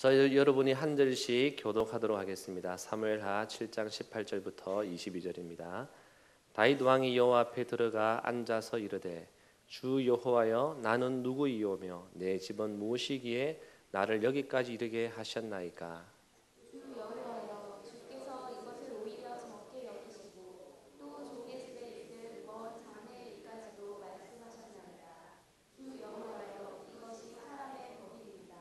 여러분이 한 절씩 교독하도록 하겠습니다. 사무엘하 7장 18절부터 22절입니다. 다윗 왕이 여호와 앞에 들어가 앉아서 이르되 주 여호와여 나는 누구이오며 내 집은 무엇이기에 나를 여기까지 이르게 하셨나이까. 주 여호와여 주께서 이것을 오히려 적게 여기시고 또 종의 집에 있을 먼 장래 이까지도 말씀하셨나이다. 주 여호와여 이것이 사람의 법이니이다.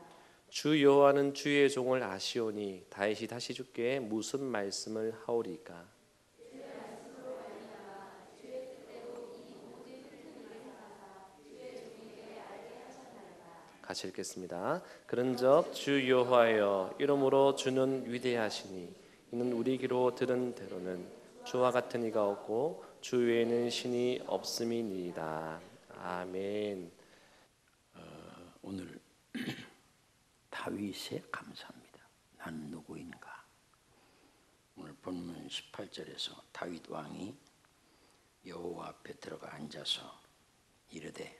주 여호와는 주의 종을 아시오니 다윗이 다시 주께 무슨 말씀을 하오리까. 주의 말씀으로 말미암아 주의 뜻대로 이 모든 큰 일을 행하사 주의 종에게 알게 하셨나이다. 같이 읽겠습니다. 그런즉 주 여호와여 이러므로 주는 위대하시니 이는 우리 귀로 들은 대로는 주와 같은 이가 없고 주 외에는 신이 없음이니이다. 아멘. 오늘 다윗의 감사입니다. 나는 누구인가? 오늘 본문 18절에서 다윗 왕이 여호와 앞에 들어가 앉아서 이르되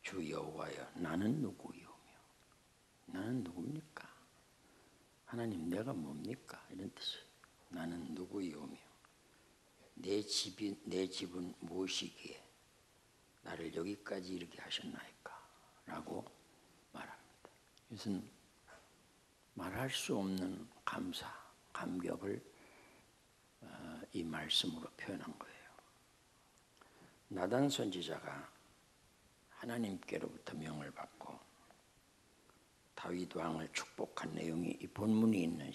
주 여호와여 나는 누구이오며 나는 누굽니까? 하나님 내가 뭡니까? 이런 뜻이에요. 나는 누구이오며 내 집은 무엇이기에 나를 여기까지 이르게 하셨나이까? 라고 말합니다. 이것은 말할 수 없는 감사, 감격을 이 말씀으로 표현한 거예요. 나단 선지자가 하나님께로부터 명을 받고 다윗 왕을 축복한 내용이 이 본문이 있는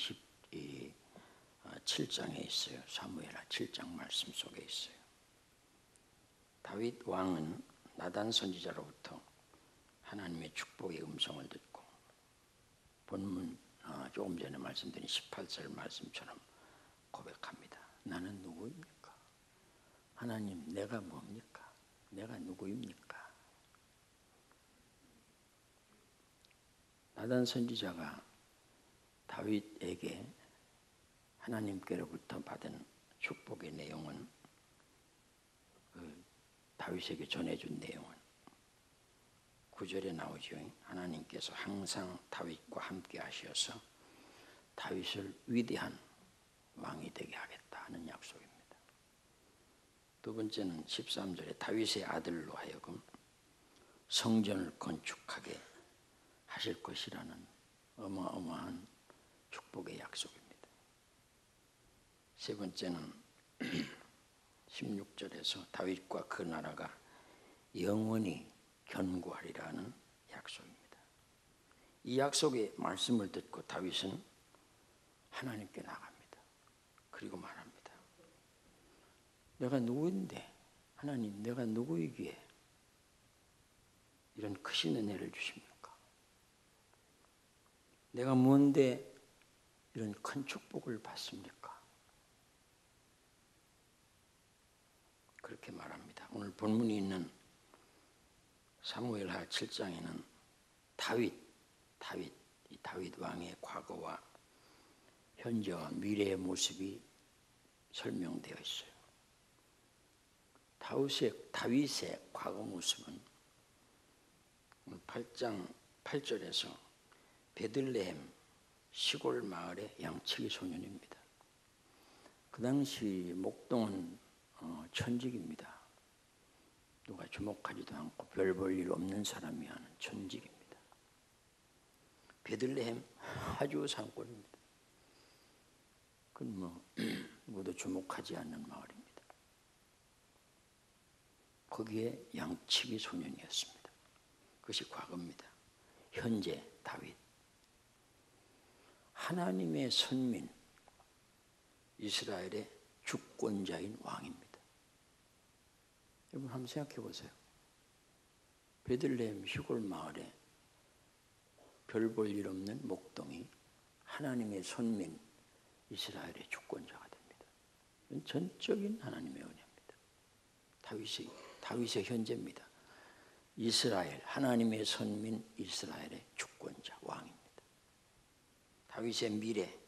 7장에 있어요. 사무엘하 7장 말씀 속에 있어요. 다윗 왕은 나단 선지자로부터 하나님의 축복의 음성을 듣고 본문 조금 전에 말씀드린 18절 말씀처럼 고백합니다. 나는 누구입니까? 하나님 내가 뭡니까? 내가 누구입니까? 나단 선지자가 다윗에게 하나님께로부터 받은 축복의 내용은 다윗에게 전해준 내용은 9절에 나오죠. 하나님께서 항상 다윗과 함께 하셔서 다윗을 위대한 왕이 되게 하겠다 하는 약속입니다. 두 번째는 13절에 다윗의 아들로 하여금 성전을 건축하게 하실 것이라는 어마어마한 축복의 약속입니다. 세 번째는 16절에서 다윗과 그 나라가 영원히 견고하리라는 약속입니다. 이 약속의 말씀을 듣고 다윗은 하나님께 나갑니다. 그리고 말합니다. 내가 누구인데 하나님 내가 누구이기에 이런 크신 은혜를 주십니까? 내가 뭔데 이런 큰 축복을 받습니까? 그렇게 말합니다. 오늘 본문이 있는 사무엘하 7장에는 다윗 왕의 과거와 현재와 미래의 모습이 설명되어 있어요. 다윗의 과거 모습은 8장 8절에서 베들레헴 시골 마을의 양치기 소년입니다. 그 당시 목동은 천직입니다. 누가 주목하지도 않고 별 볼 일 없는 사람이 하는 천직입니다. 베들레헴 아주 산골입니다. 그건 누구도 주목하지 않는 마을입니다. 거기에 양치기 소년이었습니다. 그것이 과거입니다. 현재 다윗 하나님의 선민 이스라엘의 주권자인 왕입니다. 여러분 한번 생각해 보세요. 베들레헴 시골 마을에 별 볼 일 없는 목동이 하나님의 선민 이스라엘의 주권자가 됩니다. 이건 전적인 하나님의 은혜입니다. 다윗의 현재입니다. 이스라엘 하나님의 선민 이스라엘의 주권자 왕입니다. 다윗의 미래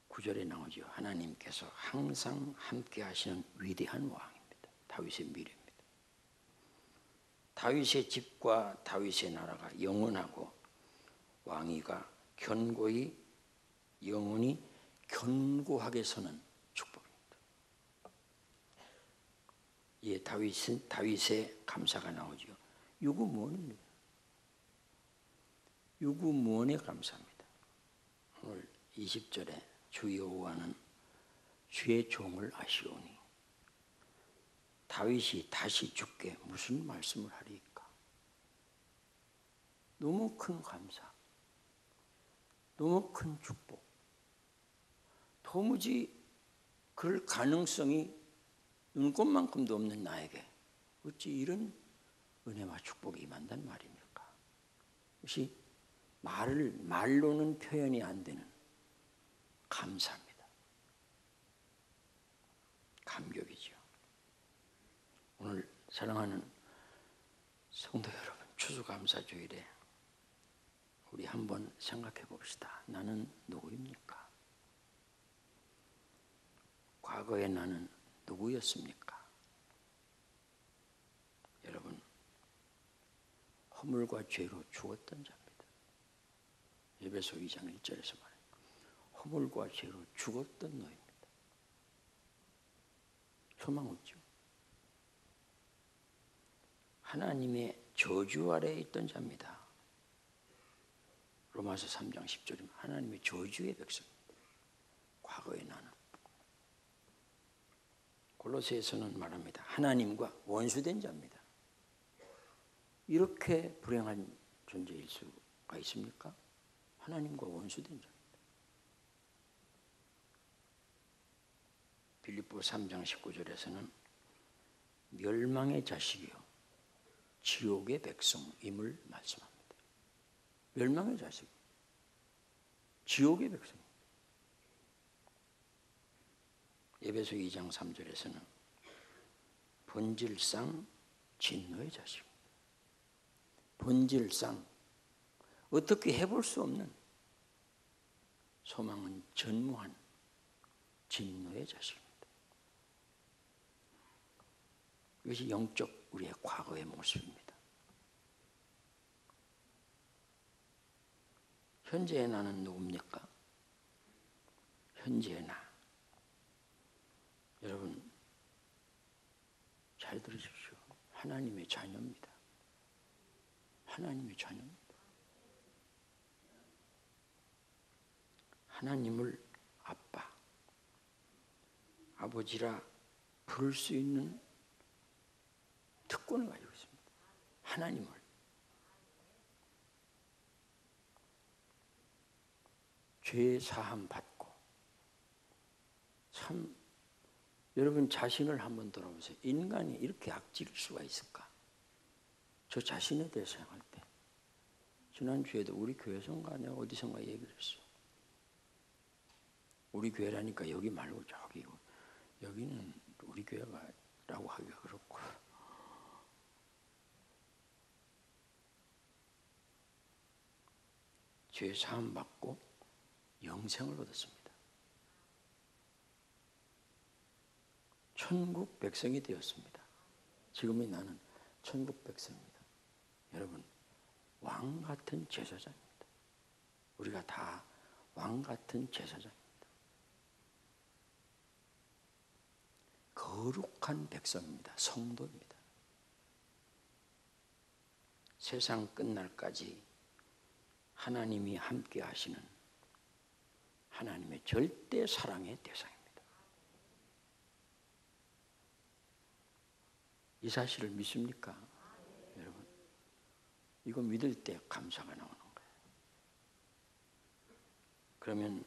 9절에 나오죠. 하나님께서 항상 함께 하시는 위대한 왕입니다. 다윗의 미래입니다. 다윗의 집과 다윗의 나라가 영원하고 왕위가 견고히 영원히 견고하게 서는 축복입니다. 예, 다윗의 감사가 나오죠. 유구무원입니다. 유구무원에 감사합니다. 오늘 20절에 주 여호와는 주의 종을 아시오니 다윗이 다시 주께 무슨 말씀을 하리까? 너무 큰 감사, 너무 큰 축복. 도무지 그럴 가능성이 눈꽃만큼도 없는 나에게 어찌 이런 은혜와 축복이 임한단 말입니까? 그것이 말로는 표현이 안 되는 감사입니다. 감격이죠. 오늘 사랑하는 성도 여러분, 추수감사주일에 우리 한번 생각해 봅시다. 나는 누구입니까? 과거에 나는 누구였습니까? 여러분, 허물과 죄로 죽었던 자입니다. 에베소 2장 1절에서 말해요. 허물과 죄로 죽었던 너입니다. 소망 없죠. 하나님의 저주 아래에 있던 자입니다. 로마서 3장 10절이면 하나님의 저주의 백성입니다. 과거에 나는. 골로새에서는 말합니다. 하나님과 원수된 자입니다. 이렇게 불행한 존재일 수가 있습니까? 하나님과 원수된 자입니다. 빌립보 3장 19절에서는 멸망의 자식이요 지옥의 백성임을 말씀합니다. 멸망의 자식, 지옥의 백성. 에베소 2장 3절에서는 본질상 진노의 자식입니다. 본질상 어떻게 해볼 수 없는 소망은 전무한 진노의 자식입니다. 이것이 영적 우리의 과거의 모습입니다. 현재의 나는 누굽니까? 현재의 나. 여러분 잘 들으십시오. 하나님의 자녀입니다. 하나님의 자녀입니다. 하나님을 아빠, 아버지라 부를 수 있는 특권을 가지고 있습니다. 하나님을. 죄 사함 받고. 참 여러분 자신을 한번 돌아보세요. 인간이 이렇게 악질일 수가 있을까? 저 자신에 대해서 생각할 때 지난주에도 우리 교회선가 내가 어디선가 얘기를 했어. 우리 교회라니까 여기 말고 저기 여기는 우리 교회가라고 하기가 그렇고 죄 사함 받고 영생을 얻었습니다. 천국 백성이 되었습니다. 지금의 나는 천국 백성입니다. 여러분, 왕 같은 제사장입니다. 우리가 다 왕 같은 제사장입니다. 거룩한 백성입니다. 성도입니다. 세상 끝날까지 하나님이 함께 하시는 하나님의 절대 사랑의 대상입니다. 이 사실을 믿습니까? 여러분, 이거 믿을 때 감사가 나오는 거예요. 그러면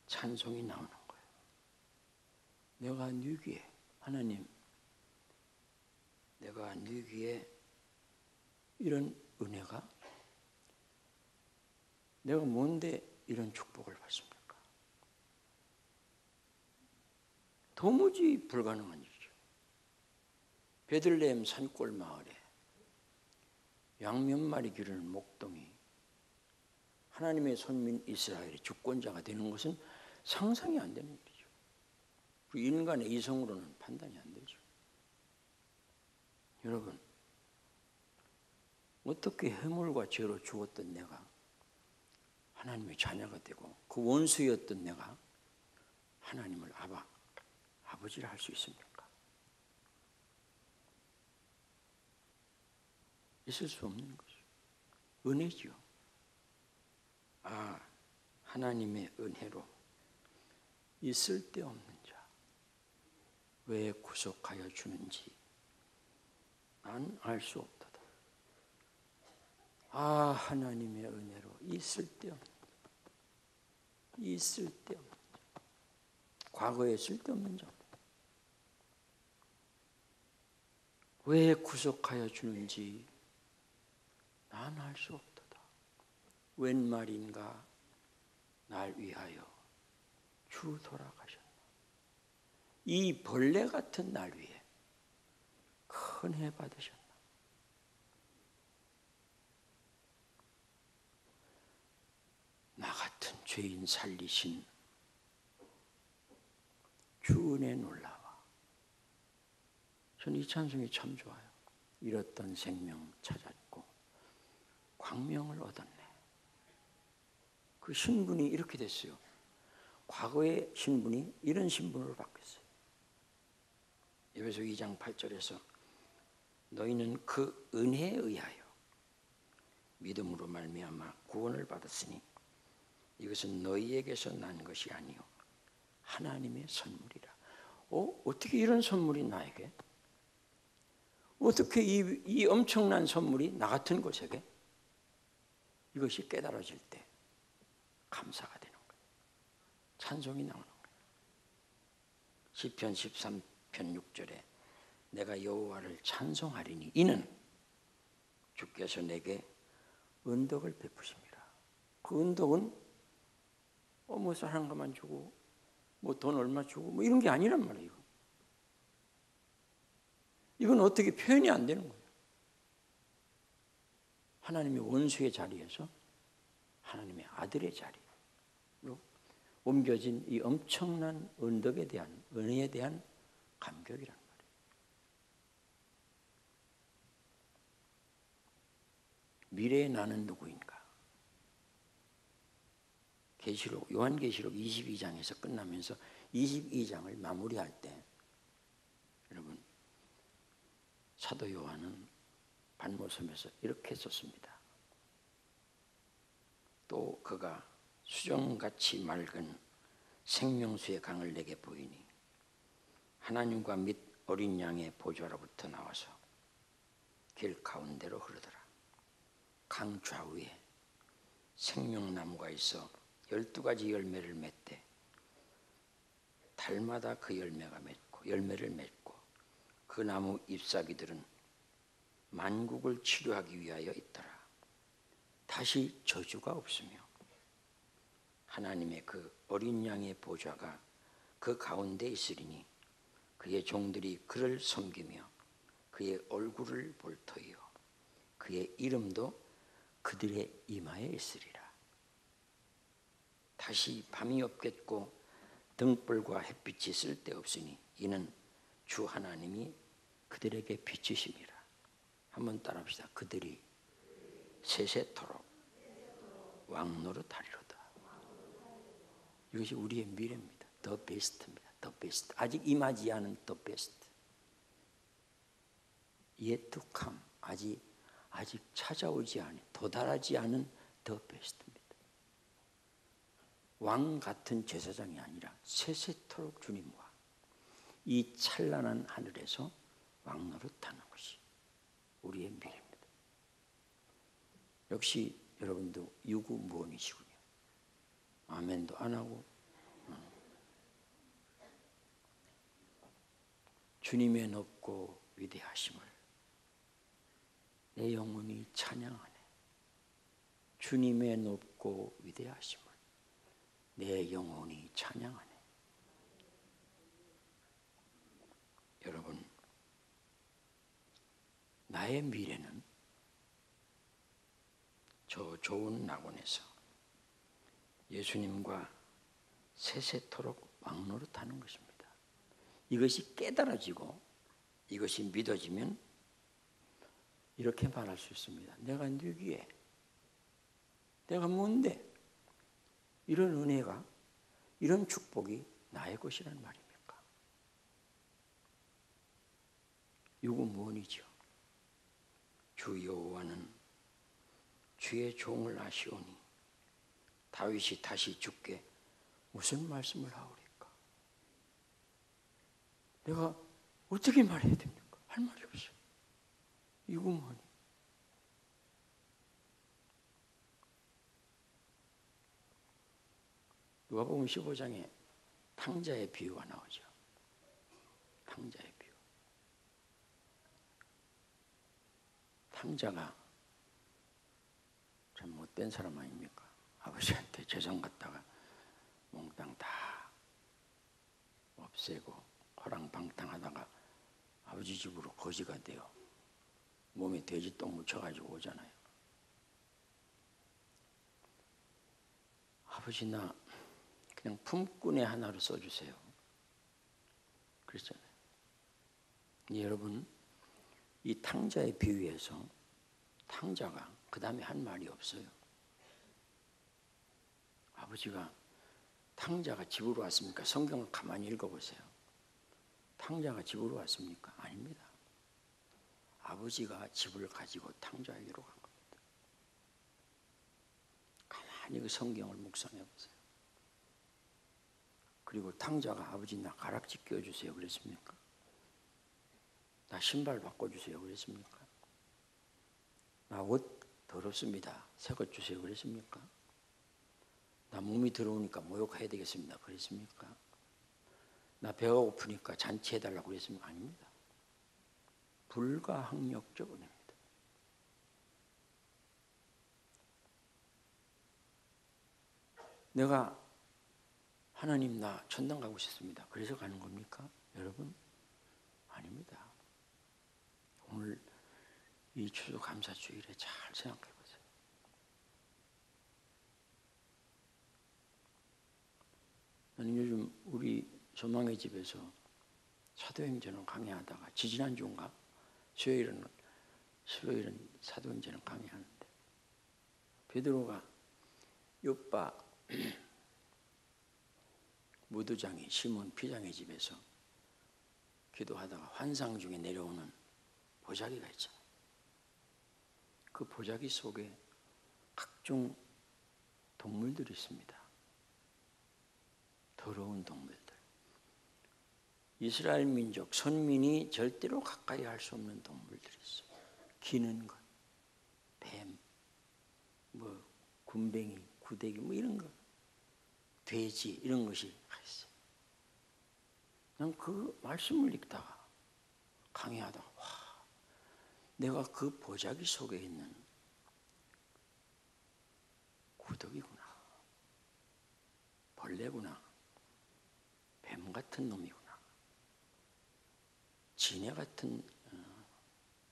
찬송이 나오는 거예요. 내가 네 귀에, 하나님, 내가 네 귀에 이런 은혜가, 내가 뭔데 이런 축복을 받습니까? 도무지 불가능한 일이죠. 베들레헴 산골 마을에 양 몇 마리 기르는 목동이 하나님의 손민 이스라엘의 주권자가 되는 것은 상상이 안 되는 일이죠. 인간의 이성으로는 판단이 안 되죠. 여러분, 어떻게 허물과 죄로 죽었던 내가 하나님의 자녀가 되고 그 원수였던 내가 하나님을 아버지라 할 수 있습니까? 있을 수 없는 것이죠. 은혜지요. 하나님의 은혜로 이 쓸데없는 자 왜 구속하여 주는지 난 알 수 없도다. 하나님의 은혜로 이 쓸데없는 자, 과거에 쓸데없는 자 왜 구속하여 주는지 난 알 수 없도다. 웬 말인가 날 위하여 주 돌아가셨나. 이 벌레 같은 날 위해 큰 해 받으셨나. 나 같은 죄인 살리신 주 은혜 놀라워. 저는 이 찬송이 참 좋아요. 잃었던 생명 찾았고 광명을 얻었네. 그 신분이 이렇게 됐어요. 과거의 신분이 이런 신분으로 바뀌었어요. 에베소 2장 8절에서 너희는 그 은혜에 의하여 믿음으로 말미암아 구원을 받았으니 이것은 너희에게서 난 것이 아니요 하나님의 선물이라. 어떻게 이런 선물이 나에게? 어떻게 이 엄청난 선물이 나 같은 곳에게? 이것이 깨달아질 때 감사가 되는 거예요. 찬송이 나오는 거예요. 시편 13편 6절에 내가 여호와를 찬송하리니 이는 주께서 내게 은덕을 베푸십니다. 그 은덕은 뭐 사람 것만 주고 뭐 돈 얼마 주고 뭐 이런 게 아니란 말이에요. 이건 어떻게 표현이 안 되는 거예요. 하나님의 원수의 자리에서 하나님의 아들의 자리로 옮겨진 이 엄청난 은덕에 대한 은혜에 대한 감격이란 말이에요. 미래의 나는 누구인가? 요한계시록 22장에서 끝나면서 22장을 마무리할 때 여러분 사도 요한은 반모섬에서 이렇게 썼습니다. 또 그가 수정같이 맑은 생명수의 강을 내게 보이니 하나님과 및 어린 양의 보좌로부터 나와서 길 가운데로 흐르더라. 강 좌우에 생명나무가 있어 12가지 열매를 맺되 달마다 그 열매를 맺고 그 나무 잎사귀들은 만국을 치료하기 위하여 있더라. 다시 저주가 없으며 하나님의 그 어린 양의 보좌가 그 가운데 있으리니 그의 종들이 그를 섬기며 그의 얼굴을 볼 터이요 그의 이름도 그들의 이마에 있으리라. 다시 밤이 없겠고 등불과 햇빛이 쓸데없으니 이는 주 하나님이 그들에게 비치심이라. 한번 따라합시다. 그들이 세세토록 왕노릇하리로다. 이것이 우리의 미래입니다. The best입니다. The best. 아직 임하지 않은 the best. Yet to come. 아직 찾아오지 않은, 도달하지 않은 the best입니다. 왕 같은 제사장이 아니라 세세토록 주님과 이 찬란한 하늘에서 왕노릇하는 것이 우리의 미래입니다. 역시 여러분도 유구무원이시군요. 아멘도 안 하고 주님의 높고 위대하심을 내 영혼이 찬양하네. 주님의 높고 위대하심을 내 영혼이 찬양하네. 여러분, 나의 미래는 저 좋은 낙원에서 예수님과 세세토록 왕노릇하는 것입니다. 이것이 깨달아지고 이것이 믿어지면 이렇게 말할 수 있습니다. 내가 누구에? 내가 뭔데? 이런 은혜가, 이런 축복이 나의 것이란 말입니까? 이거 무언이죠? 주 여호와는 주의 종을 아시오니 다윗이 다시 주께 무슨 말씀을 하오리까? 내가 어떻게 말해야 됩니까? 할 말이 없어요. 이거 뭐니? 누가복음 15장에 탕자의 비유가 나오죠. 탕자의 비유. 탕자가 참 못된 사람 아닙니까? 아버지한테 재산 갖다가 몽땅 다 없애고 호랑방탕하다가 아버지 집으로 거지가 되어 몸에 돼지똥 묻혀가지고 오잖아요. 아버지 나 그냥 품꾼의 하나로 써주세요. 그랬잖아요. 여러분, 이 탕자의 비유에서 탕자가 그 다음에 한 말이 없어요. 아버지가 탕자가 집으로 왔습니까? 성경을 가만히 읽어보세요. 탕자가 집으로 왔습니까? 아닙니다. 아버지가 집을 가지고 탕자에게로 간 겁니다. 가만히 그 성경을 묵상해 보세요. 그리고 탕자가 아버지 나 가락지 껴주세요 그랬습니까? 나 신발 바꿔주세요 그랬습니까? 나 옷 더럽습니다. 새 것 주세요 그랬습니까? 나 몸이 들어오니까 모욕해야 되겠습니다 그랬습니까? 나 배가 고프니까 잔치해달라고 그랬습니까? 아닙니다. 불가항력적 은혜입니다. 내가 하나님 나 천당 가고 싶습니다. 그래서 가는 겁니까? 여러분? 아닙니다. 오늘 이 추수감사주일에 잘 생각해 보세요. 나는 요즘 우리 조망의 집에서 사도행전을 강의하다가 지지난주인가 수요일은 사도행전을 강의하는데 베드로가 요빠 무두장이 시몬 피장의 집에서 기도하다가 환상 중에 내려오는 보자기가 있잖아요. 그 보자기 속에 각종 동물들이 있습니다. 더러운 동물들. 이스라엘 민족, 선민이 절대로 가까이 할 수 없는 동물들이 있어요. 기는 것, 뱀, 군뱅이, 구데기 이런 거, 돼지 이런 것이 있어요. 난 그 말씀을 읽다가 강의하다가 와, 내가 그 보자기 속에 있는 구더기구나, 벌레구나, 뱀 같은 놈이구나, 지네 같은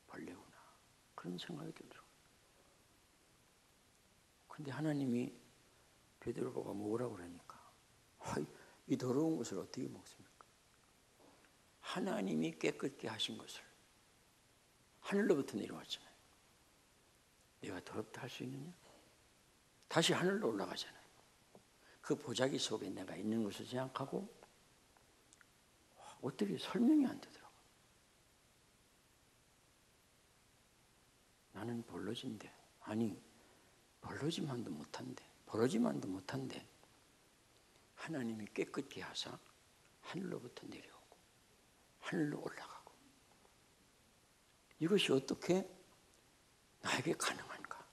벌레구나 그런 생각이 들더라고요. 근데 하나님이 베드로 보고 먹으라고 그러니까 이 더러운 것을 어떻게 먹습니까? 하나님이 깨끗게 하신 것을 하늘로부터 내려왔잖아요. 내가 더럽다 할 수 있느냐? 다시 하늘로 올라가잖아요. 그 보자기 속에 내가 있는 것을 생각하고 어떻게 설명이 안 되더라고요. 나는 벌러진데, 아니 벌러지만도 못한데 하나님이 깨끗게 하사 하늘로부터 내려오고 하늘로 올라가고 이것이 어떻게 나에게 가능한가?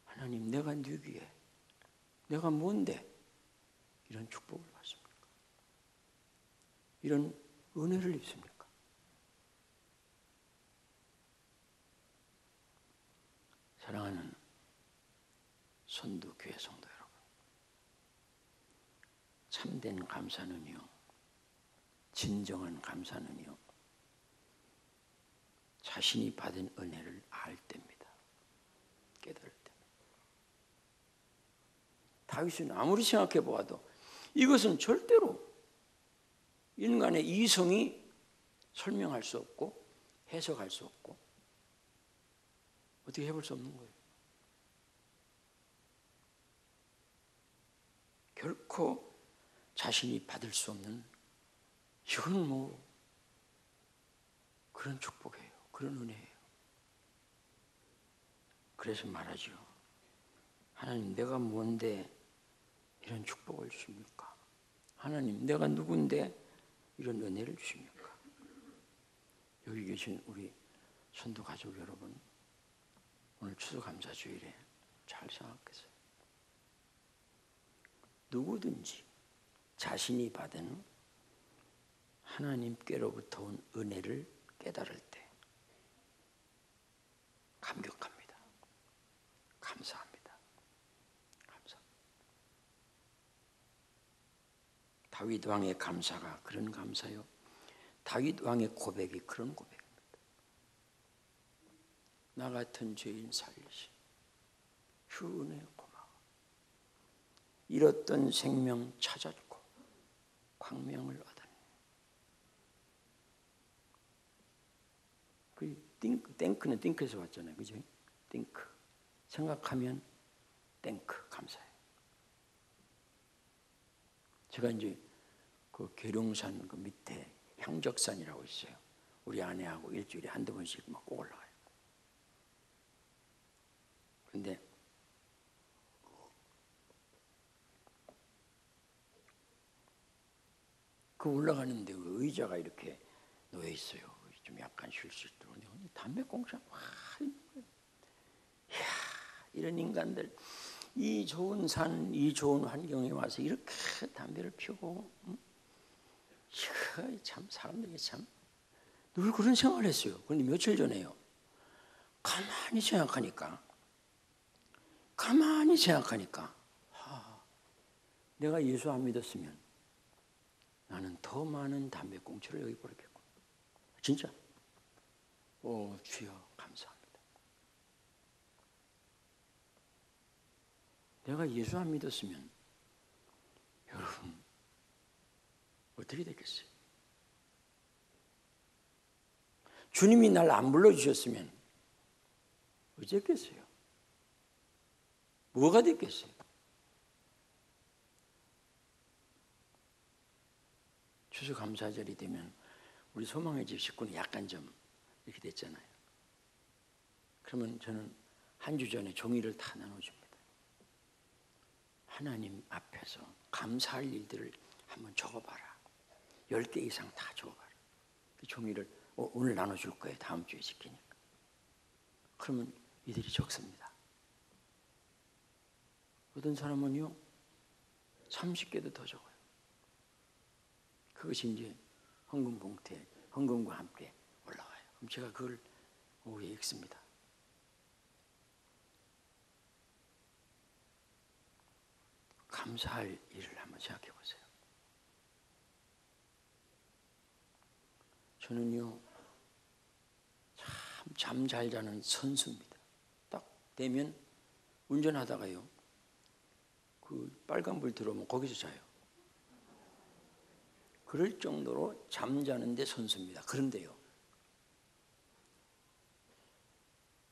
하나님 내가 누구에 내가 뭔데 이런 축복을 받습니까? 이런 은혜를 입습니까? 사랑하는 선두교회 성도 여러분, 참된 감사는요, 진정한 감사는요, 자신이 받은 은혜를 알 때입니다. 깨달을 때입니다. 다윗은 아무리 생각해 보아도 이것은 절대로 인간의 이성이 설명할 수 없고 해석할 수 없고 어떻게 해볼 수 없는 거예요. 결코 자신이 받을 수 없는, 이건 뭐 그런 축복이에요. 그런 은혜예요. 그래서 말하죠. 하나님, 내가 뭔데 이런 축복을 주십니까? 하나님, 내가 누군데 이런 은혜를 주십니까? 여기 계신 우리 선도 가족 여러분, 오늘 추수감사주일에 잘 생각하세요. 누구든지 자신이 받은 하나님께로부터 온 은혜를 깨달을 때 감격합니다. 감사합니다. 감사합니다. 다윗 왕의 감사가 그런 감사요. 다윗 왕의 고백이 그런 고백입니다. 나 같은 죄인 살리신 주 은혜 고마워. 잃었던 생명 찾았고 광명을 얻었네. 그 땡크는 띵크에서 왔잖아요. 그죠? 띵크. 생각하면 땡크. 감사해요. 제가 이제 그 계룡산 그 밑에 향적산이라고 있어요. 우리 아내하고 일주일에 한두 번씩 막 꼭 올라가요. 근데 그 올라가는데 의자가 이렇게 놓여 있어요. 좀 약간 쉴 수 있도록. 담배 공장 와, 이야, 이런 인간들 이 좋은 산, 이 좋은 환경에 와서 이렇게 담배를 피우고, 참 사람들이 참 늘 그런 생각을 했어요. 그런데 며칠 전에요. 가만히 생각하니까 내가 예수 안 믿었으면 나는 더 많은 담배꽁초를 여기 버렸겠고. 진짜. 오, 주여 감사합니다. 내가 예수 안 믿었으면 여러분 어떻게 됐겠어요? 주님이 날 안 불러주셨으면 어쨌겠어요? 뭐가 됐겠어요? 추수감사절이 되면 우리 소망의 집 식구는 약간 좀 이렇게 됐잖아요. 그러면 저는 한 주 전에 종이를 다 나눠줍니다. 하나님 앞에서 감사할 일들을 한번 적어봐라. 10개 이상 다 적어봐라. 그 종이를 오늘 나눠줄 거예요. 다음 주에 시키니까. 그러면 이들이 적습니다. 어떤 사람은요 30개도 더 적어요. 그것이 이제 헌금 봉투에 헌금과 함께 올라와요. 그럼 제가 그걸 오후에 읽습니다. 감사할 일을 한번 생각해 보세요. 저는요 참 잠 잘 자는 선수입니다. 딱 되면 운전하다가요 그 빨간불 들어오면 거기서 자요. 그럴 정도로 잠자는데 선수입니다. 그런데요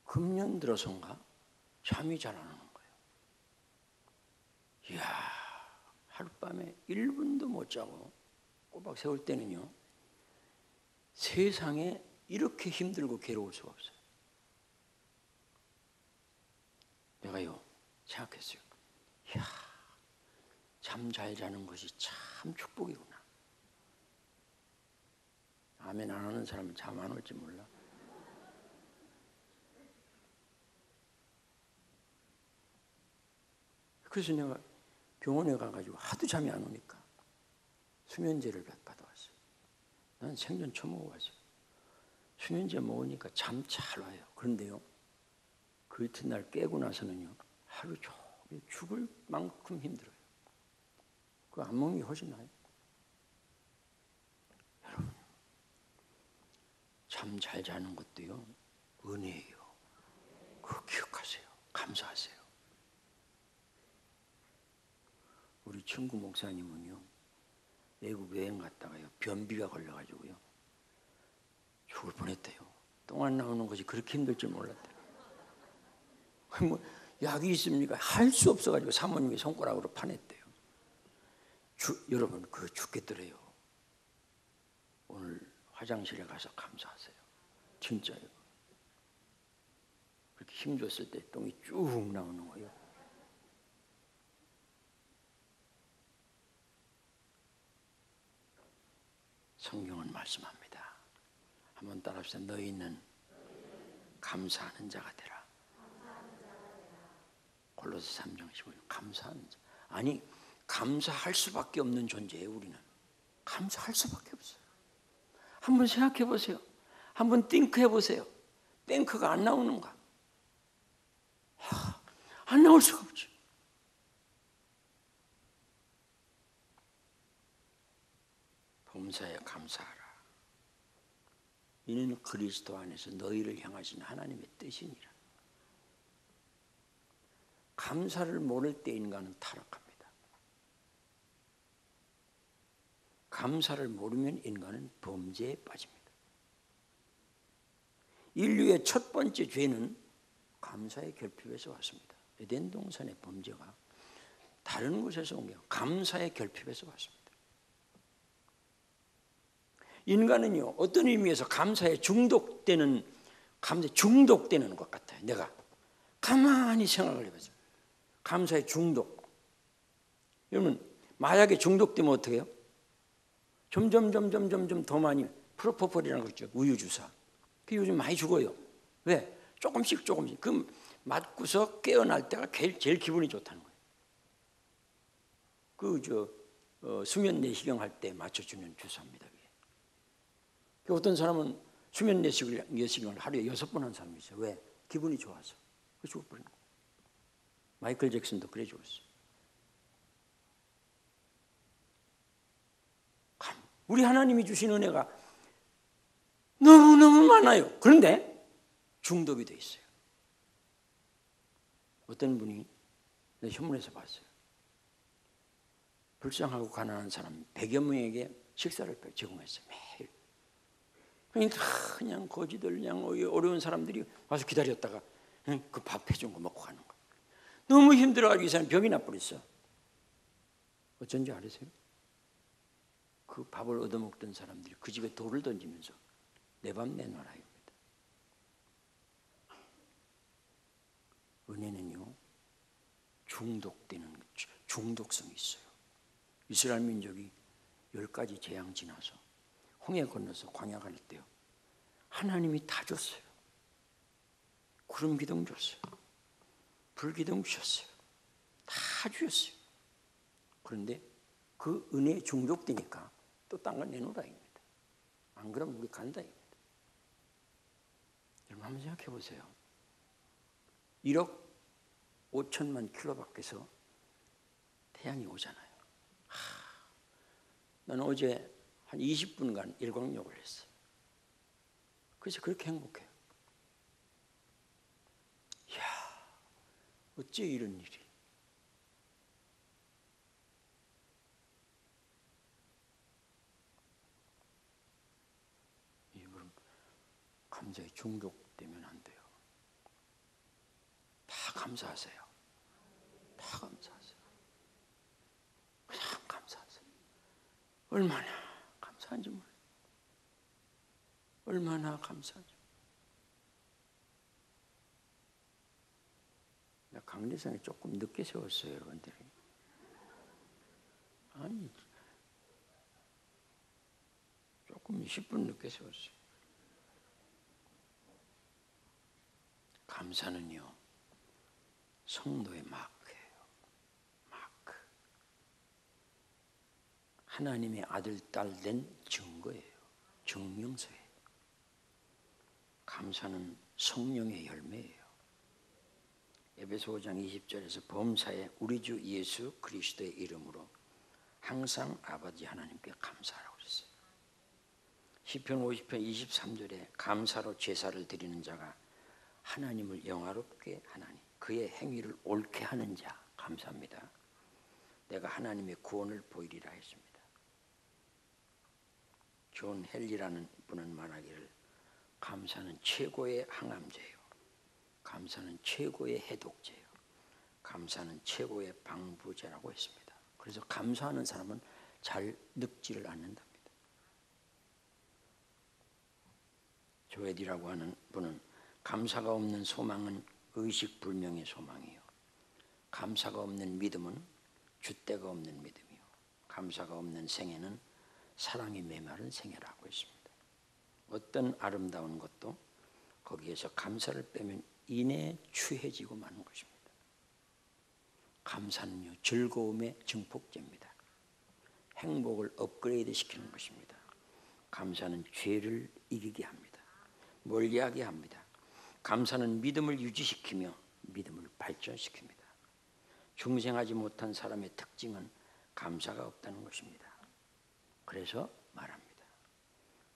금년 들어서인가 잠이 잘 안 오는 거예요. 이야, 하룻밤에 1분도 못 자고 꼬박 세울 때는요 세상에 이렇게 힘들고 괴로울 수가 없어요. 내가요 생각했어요. 이야, 잠 잘 자는 것이 참 축복이구나. 아멘 안 하는 사람은 잠 안 올지 몰라. 그래서 내가 병원에 가가지고 하도 잠이 안 오니까 수면제를 받아왔어요. 난 생전 처음 먹어봤어요. 수면제 먹으니까 잠 잘 와요. 그런데요 그 이튿날 깨고 나서는요 하루 종일 죽을 만큼 힘들어요. 그거 안 먹는 게 훨씬 나아요. 여러분 잠 잘 자는 것도요 은혜예요. 그거 기억하세요. 감사하세요. 우리 친구 목사님은요 외국 여행 갔다가요 변비가 걸려가지고요 죽을 뻔했대요. 똥 안 나오는 것이 그렇게 힘들 줄 몰랐대요. 뭐 약이 있습니까? 할 수 없어가지고 사모님이 손가락으로 파냈대요. 여러분 그거 죽겠더래요. 오늘 화장실에 가서 감사하세요. 진짜요. 그렇게 힘줬을 때 똥이 쭉 나오는 거예요. 성경은 말씀합니다. 한번 따라합시다. 너희는 감사하는 자가 되라. 골로새 3장 15절. 감사하는 자. 아니 감사할 수밖에 없는 존재예요. 우리는 감사할 수밖에 없어요. 한번 생각해 보세요. 한번 띵크해 보세요. 땡크가 안 나오는가? 안 나올 수가 없죠. 범사에 감사하라. 이는 그리스도 안에서 너희를 향하신 하나님의 뜻이니라. 감사를 모를 때 인간은 타락합니다. 감사를 모르면 인간은 범죄에 빠집니다. 인류의 첫 번째 죄는 감사의 결핍에서 왔습니다. 에덴 동산의 범죄가 다른 곳에서 온 게 감사의 결핍에서 왔습니다. 인간은요 어떤 의미에서 감사에 중독되는 것 같아요. 내가 가만히 생각을 해보세요. 감사에 중독. 여러분 마약에 중독되면 어떻게 해요? 점점 더 많이 프로포폴이라는 거 있죠. 우유 주사. 그 요즘 많이 죽어요. 왜? 조금씩. 그 맞고서 깨어날 때가 제일 기분이 좋다는 거예요. 수면 내시경 할 때 맞춰주는 주사입니다. 어떤 사람은 수면 내시경을 하루에 6번 한 사람이 있어요. 왜? 기분이 좋아서. 그 죽어버린 거예요. 마이클 잭슨도 그래 죽었어요. 우리 하나님이 주신 은혜가 너무너무 많아요. 그런데 중독이 돼 있어요. 어떤 분이 내 신문에서 봤어요. 불쌍하고 가난한 사람 100여 명에게 식사를 제공했어요. 매일. 그냥 거지들 그냥 어려운 사람들이 와서 기다렸다가 그 밥 해준 거 먹고 가는 거. 너무 힘들어가지고 이 사람 병이 나버렸어. 어쩐지 아세요? 그 밥을 얻어먹던 사람들이 그 집에 돌을 던지면서 내 밥 내놔라 이겁니다. 은혜는요 중독성이 있어요. 이스라엘 민족이 10가지 재앙 지나서 홍해 건너서 광야 갈 때요 하나님이 다 줬어요. 구름 기둥 줬어요. 불 기둥 주셨어요. 다 주셨어요. 그런데 그 은혜에 중독되니까 또 딴 거 내놓으라 입니다. 안 그러면 우리 간다 입니다. 여러분 한번 생각해 보세요. 1억 5천만 킬로 밖에서 태양이 오잖아요. 나는 어제 한 20분간 일광욕을 했어요. 그래서 그렇게 행복해요. 이야, 어째 이런 일이. 여러분, 감사에 중독되면 안 돼요. 다 감사하세요. 다 감사하세요. 그냥 감사하세요. 얼마나 감사한지 몰라요. 얼마나 감사하죠. 강대상에 조금 늦게 세웠어요, 여러분들이. 아니, 조금 10분 늦게 세웠어요. 감사는요, 성도의 마크예요. 마크. 하나님의 아들, 딸 된 증거예요. 증명서예요. 감사는 성령의 열매예요. 에베소 5장 20절에서 범사에 우리 주 예수 그리스도의 이름으로 항상 아버지 하나님께 감사하라고 그랬어요. 시편 50편 23절에 감사로 제사를 드리는 자가 하나님을 영화롭게 하나니 그의 행위를 옳게 하는 자 감사합니다. 내가 하나님의 구원을 보이리라 했습니다. 존 헨리라는 분은 말하기를 감사는 최고의 항암제예요. 감사는 최고의 해독제예요. 감사는 최고의 방부제라고 했습니다. 그래서 감사하는 사람은 잘 늙지를 않는답니다. 조에디라고 하는 분은 감사가 없는 소망은 의식불명의 소망이요, 감사가 없는 믿음은 줏대가 없는 믿음이요, 감사가 없는 생애는 사랑이 메마른 생애라고 했습니다. 어떤 아름다운 것도 거기에서 감사를 빼면 이내 추해지고 마는 것입니다. 감사는요, 즐거움의 증폭제입니다. 행복을 업그레이드 시키는 것입니다. 감사는 죄를 이기게 합니다. 멀리하게 합니다. 감사는 믿음을 유지시키며 믿음을 발전시킵니다. 중생하지 못한 사람의 특징은 감사가 없다는 것입니다. 그래서 말합니다.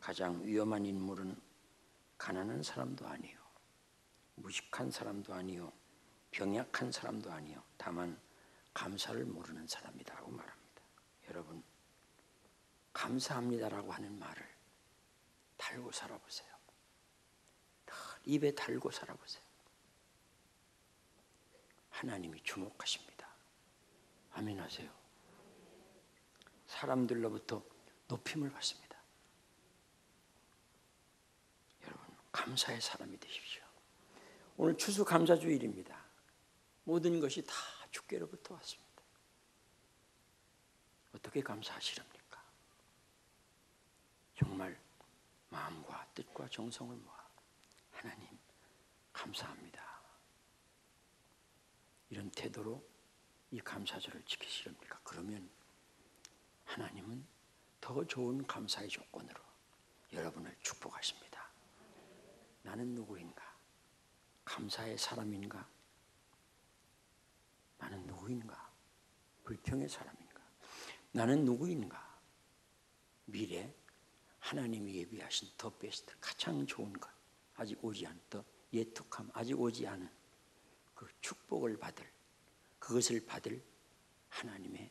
가장 위험한 인물은 가난한 사람도 아니요, 무식한 사람도 아니요, 병약한 사람도 아니요, 다만 감사를 모르는 사람이라고 말합니다. 여러분, 감사합니다라고 하는 말을 달고 살아보세요. 입에 달고 살아보세요. 하나님이 주목하십니다. 아멘 하세요. 사람들로부터 높임을 받습니다. 여러분, 감사의 사람이 되십시오. 오늘 추수감사주일입니다. 모든 것이 다 주께로부터 왔습니다. 어떻게 감사하시렵니까? 정말 마음과 뜻과 정성을 모아 하나님 감사합니다, 이런 태도로 이 감사절을 지키시렵니까? 그러면 하나님은 더 좋은 감사의 조건으로 여러분을 축복하십니다. 나는 누구인가? 감사의 사람인가? 나는 누구인가? 불평의 사람인가? 나는 누구인가? 미래 하나님이 예비하신 더 베스트, 가장 좋은 것, 아직 오지 않은 더 예툭함, 아직 오지 않은 그 축복을 받을, 그것을 받을 하나님의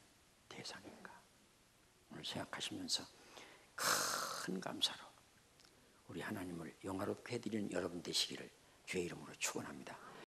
대상인가? 오늘 생각하시면서 큰 감사로 우리 하나님을 영화롭게 해드리는 여러분 되시기를 주의 이름으로 축원합니다.